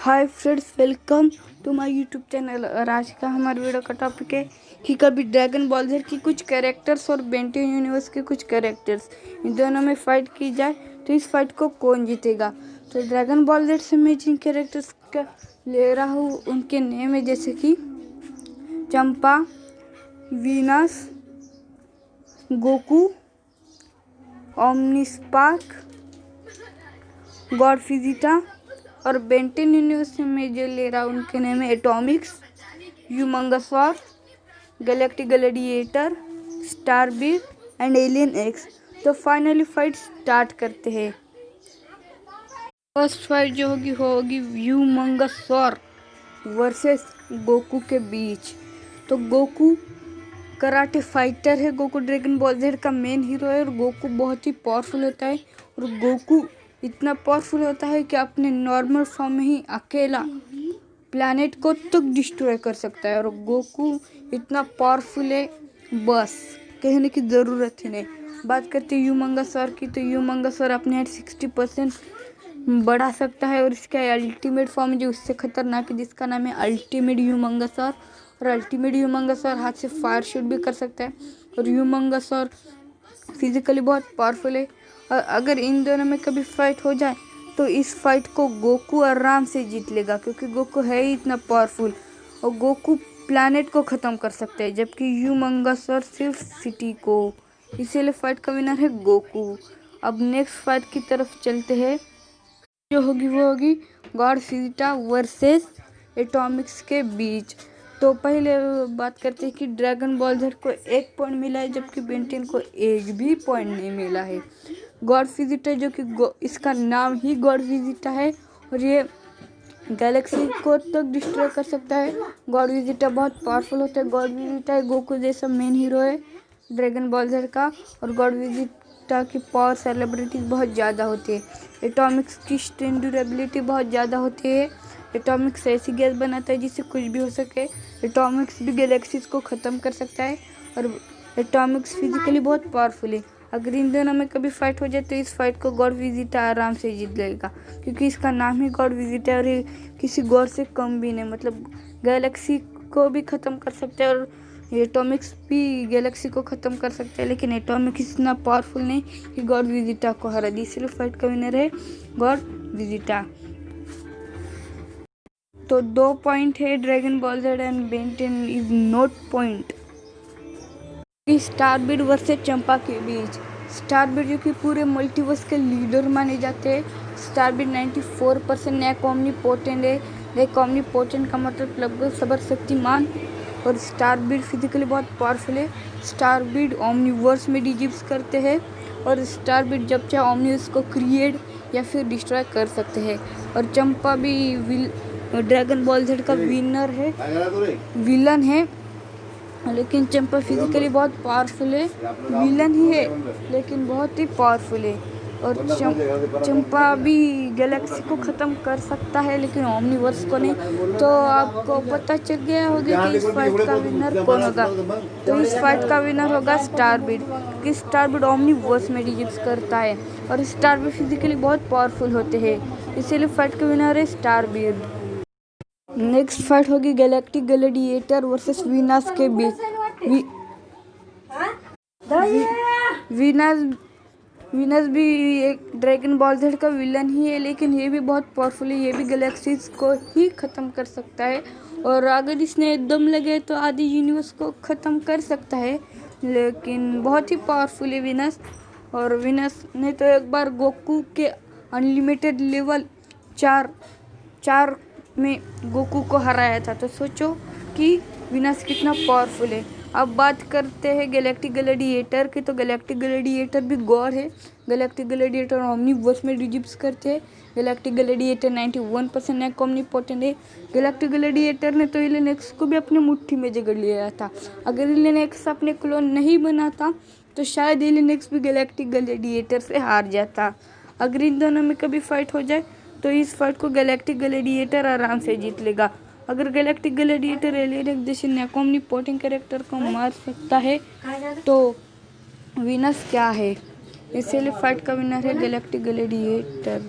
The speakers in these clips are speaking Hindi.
Hi friends, welcome to my YouTube channel. और आज का हमारे वीडियो का टॉपिक है कि कभी ड्रैगन बॉल Z की कुछ कैरेक्टर्स और बेन 10 यूनिवर्स के कुछ कैरेक्टर्स, इन दोनों में फाइट की जाए तो इस फाइट को कौन जीतेगा। तो ड्रैगन बॉल Z से मैं जिन कैरेक्टर्स का ले रहा हूँ उनके नेम है जैसे कि चंपा, वीनस, गोकू, ओमनिस्पार्क, गॉड विजिटा। और बेन 10 यूनिवर्स में जो ले रहा हूँ उनके नेम है Atomix, Humungousaur, Galactic Gladiator, Starbeat and Alien X. तो फाइनली फाइट स्टार्ट करते हैं। फर्स्ट फाइट जो होगी ह्यूमंगसॉर वर्सेस गोकू के बीच। तो गोकू कराटे फाइटर है, गोकू ड्रैगन बॉल Z का मेन हीरो है और गोकू बहुत ही पावरफुल होता है। और गोकू इतना पावरफुल होता है कि अपने नॉर्मल फॉर्म में ही अकेला प्लैनेट को तक डिस्ट्रॉय कर सकता है। और गोकू इतना पावरफुल है, बस कहने की ज़रूरत ही नहीं। बात करते हैं ह्यूमंगसॉर की, तो ह्यूमंगसॉर अपने हेड 60% बढ़ा सकता है। और इसका अल्टीमेट फॉर्म जो उससे खतरनाक है जिसका नाम है अल्टीमेट ह्यूमंगसॉर। और अल्टीमेट ह्यूमंगसॉर हाथ से फायर शूट भी कर सकता है। और ह्यूमंगसॉर फिजिकली बहुत पावरफुल है। और अगर इन दोनों में कभी फाइट हो जाए तो इस फाइट को गोकू आराम से जीत लेगा, क्योंकि गोकू है ही इतना पावरफुल और गोकू प्लैनेट को ख़त्म कर सकता है, जबकि ह्यूमंगसॉर सिर्फ सिटी को। इसीलिए फाइट का विनर है गोकू। अब नेक्स्ट फाइट की तरफ चलते हैं, जो होगी वो होगी गॉड विजिटा वर्सेस एटॉमिक्स के बीच। तो पहले बात करते हैं कि ड्रैगन बॉल Z को 1 पॉइंट मिला है, जबकि बेन 10 को एक भी पॉइंट नहीं मिला है। गॉड विजिटा जो कि इसका नाम ही गॉड विजिटा है और ये गैलेक्सी को तक डिस्ट्रॉय कर सकता है। गॉड विजिटा बहुत पावरफुल होता है। गॉड विजिटा गोकू जैसा मेन हीरो है ड्रैगन बॉल Z का। और गॉड विजिटा की पावर सेलिब्रिटी बहुत ज़्यादा होती है। एटॉमिक्स की स्ट्रेन ड्यूरेबिलिटी बहुत ज़्यादा होती है। एटॉमिक्स ऐसी गैस बनाता है जिससे कुछ भी हो सके। एटॉमिक्स भी गैलेक्सीज को ख़त्म कर सकता है और एटॉमिक्स फिजिकली बहुत पावरफुल है। अगर इन दोनों में कभी फाइट हो जाए तो इस फाइट को गॉड विजिटा आराम से जीत लेगा, क्योंकि इसका नाम ही गॉड विजिटा है और ये किसी गॉड से कम भी नहीं। मतलब गैलेक्सी को भी ख़त्म कर सकता है और एटॉमिक्स भी गैलेक्सी को ख़त्म कर सकता है, लेकिन एटॉमिक्स इतना पावरफुल नहीं कि गॉड विजिटा को हरा दी। इसलिए फाइट का विनर है गॉड विजिटा। तो 2 पॉइंट है Dragon Ball Z and Ben 10 is not point. Starbeat versus Champa के बीच। स्टारबीट जो कि पूरे मल्टीवर्स के लीडर माने जाते हैं। स्टारबीट 94% नैक ओमनीपोटेंट है। नैक ओमनीपोटेंट का मतलब लगभग सर्वशक्तिमान। और स्टारबीट फिजिकली बहुत पावरफुल है। स्टारबीट ओमनीवर्स में डिजिप्स करते हैं और स्टारबीट जब चाहे ओमनीवर्स को क्रिएट या फिर डिस्ट्रॉय कर सकते हैं। और चंपा भी ड्रैगन बॉल Z का विलन है, लेकिन चंपा फिजिकली बहुत पावरफुल है। विलन ही है लेकिन बहुत ही पावरफुल है। और चंपा भी गैलेक्सी को ख़त्म कर सकता है लेकिन ओमनीवर्स को नहीं। तो आपको पता चल गया होगा कि इस फाइट का विनर कौन होगा। तो इस फाइट का विनर होगा स्टारबीट, क्योंकि स्टारबीट ओमनीवर्स में डिजिट्स करता है और स्टारबीट फिजिकली बहुत पावरफुल होते हैं। इसीलिए फाइट का विनर है स्टारबीट। नेक्स्ट फाइट होगी गैलेक्टिक ग्लैडिएटर वर्सेस वीनस के बीच। वीनस भी एक ड्रैगन बॉल Z का विलन ही है, लेकिन ये भी बहुत पावरफुल है। ये भी गैलेक्सीज को ही ख़त्म कर सकता है और अगर इसने दम लगे तो आधी यूनिवर्स को ख़त्म कर सकता है, लेकिन बहुत ही पावरफुल है वीनस। और वीनस ने तो एक बार गोकू के अनलिमिटेड लेवल 4 में गोकू को हराया था। तो सोचो कि वीनस कितना पावरफुल है। अब बात करते हैं गैलेक्टिक ग्लैडिएटर की। तो गैलेक्टिक ग्लैडिएटर भी गॉड है। गैलेक्टिक ग्लैडिएटर ओमनीवर्स में डिजिप्स करते हैं। गैलेक्टिक ग्लैडिएटर 91% नैक ओमनीपोटेंट है। गैलेक्टिक ग्लैडिएटर ने तो एलियन एक्स को भी अपने मुट्ठी में जकड़ लिया था। अगर एलियन एक्स अपने क्लोन नहीं बनाता तो शायद एलियन एक्स भी गैलेक्टिक ग्लैडिएटर से हार जाता। अगर इन दोनों में कभी फाइट हो जाए तो इस फाइट को गैलेक्टिक ग्लैडिएटर आराम से जीत लेगा। अगर गैलेक्टिक ग्लैडिएटर एलियन जैसे नैक ओमनीपोटेंट कैरेक्टर को मार सकता है तो वीनस क्या है। इसीलिए फाइट का विनर है गैलेक्टिक ग्लैडिएटर।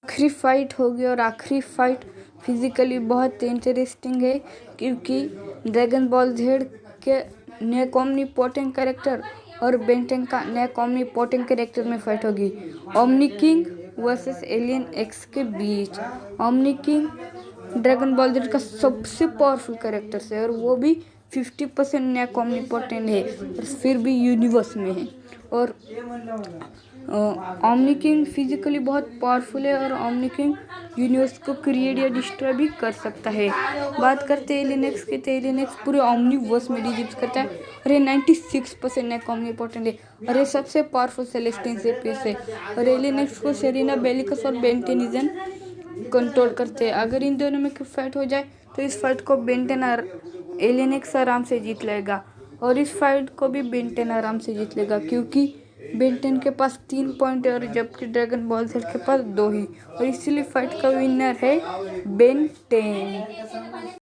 आखिरी फाइट होगी और आखिरी फाइट फिजिकली बहुत इंटरेस्टिंग है क्योंकि ड्रैगन बॉल जेड के नेक ओमनीपोटेंट कैरेक्टर और बेंटेन का नेक ओमनीपोटेंट कैरेक्टर में फाइट होगी। Omni King versus Alien X के बीच। Omni King Dragon Ball Z का सबसे पावरफुल कैरेक्टर है और वो भी 50% नेक ओमनीपोटेंट है और फिर भी यूनिवर्स में है। और ओमनी किंग फिजिकली बहुत पावरफुल है और ओमनी किंग यूनिवर्स को क्रिएट या डिस्ट्रॉय भी कर सकता है। बात करते हैं एलियन एक्स की, तो एलियन एक्स पूरे ओमनीवर्स में डिजिट करता है और ये 96% नेक ओमनीपोटेंट है और ये सबसे पावरफुल सेलेस्टियन स्पीशीज है। और एलियन एक्स को सेरेना, बेलिकस और बेंटेनिजन कंट्रोल करते हैं। अगर इन दोनों में फाइट हो जाए तो इस फाइट को बेंटेन और एलियन एक्स आराम से जीत लेगा और इस फाइट को भी बेंटेन आराम से जीत लेगा क्योंकि बेंटेन के पास 3 पॉइंट है और जबकि ड्रैगन बॉल जेड के पास 2 ही, और इसीलिए फाइट का विनर है बेंटेन।